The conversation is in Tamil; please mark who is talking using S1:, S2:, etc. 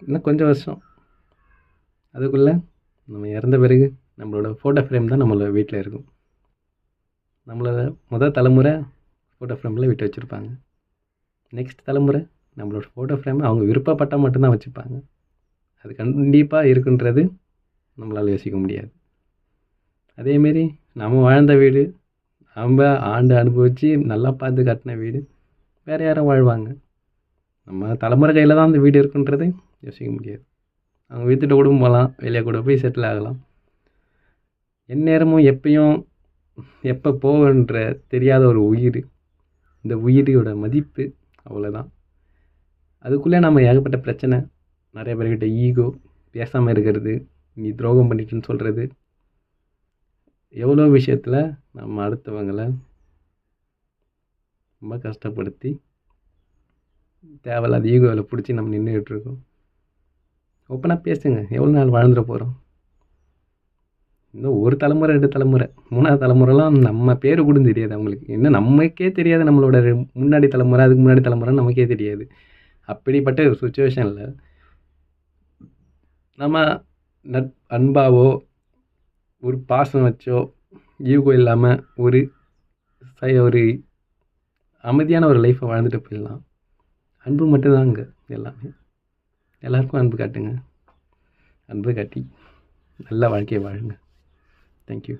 S1: இன்னும் கொஞ்சம் வருஷம் அதுக்குள்ளே நம்ம இறந்த பிறகு நம்மளோட ஃபோட்டோ ஃப்ரேம் தான் நம்மளோட வீட்டில் இருக்கும். நம்மளோட தலைமுறை ஃபோட்டோ ஃப்ரேமில் விட்டு வச்சுருப்பாங்க. நெக்ஸ்ட் தலைமுறை நம்மளோட ஃபோட்டோ ஃப்ரேமை அவங்க விருப்பப்பட்டால் மட்டும்தான் வச்சுப்பாங்க. அது கண்டிப்பாக இருக்குன்றது நம்மளால் யோசிக்க முடியாது. அதேமாரி நம்ம வாழ்ந்த வீடு, நம்ம ஆண்டு அனுபவித்து நல்லா பார்த்து கட்டின வீடு வேறு யாரும் வாழ்வாங்க. நம்ம தலைமுறை கையில் தான் அந்த வீடு இருக்குன்றது யோசிக்க முடியாது. அவங்க விற்றுட்டு கூட போகலாம், வெளியே கூட போய் செட்டில் ஆகலாம். எந்நேரமும் எப்பயும் எப்போ போகன்ற தெரியாத ஒரு உயிர். இந்த உயிரோட மதிப்பு அவ்வளோதான். அதுக்குள்ளே நம்ம ஏகப்பட்ட பிரச்சனை, நிறைய பேர்கிட்ட ஈகோ, பேசாமல் இருக்கிறது, நீ துரோகம் பண்ணிட்டுன்னு சொல்கிறது, எவ்வளோ விஷயத்தில் நம்ம அடுத்தவங்களை ரொம்ப கஷ்டப்படுத்தி தேவையில்லாத ஈகோவில் பிடிச்சி நம்ம நின்றுக்கிட்டுருக்கோம். ஓப்பனாக பேசுங்க, எவ்வளோ நாள் வாழ்ந்துட போகிறோம்? இன்னும் ஒரு தலைமுறை 2 தலைமுறை 3வது தலைமுறைலாம் நம்ம பேர் கூட தெரியாது அவங்களுக்கு. இன்னும் நமக்கே தெரியாது நம்மளோட முன்னாடி தலைமுறை, அதுக்கு முன்னாடி தலைமுறைன்னு நமக்கே தெரியாது. அப்படிப்பட்ட ஒரு சுச்சுவேஷனில் நம்ம அன்பாவோ ஒரு பாசம் வச்சோ ஈகோ இல்லாமல் ஒரு அமைதியான ஒரு லைஃப்பை வாழ்ந்துட்டு போயிடலாம். அன்பு மட்டும்தாங்க எல்லாமே. எல்லாருக்கும் அன்பு காட்டுங்க. அன்பு காட்டி நல்ல வாழ்க்கையை வாழுங்க. தேங்க்யூ.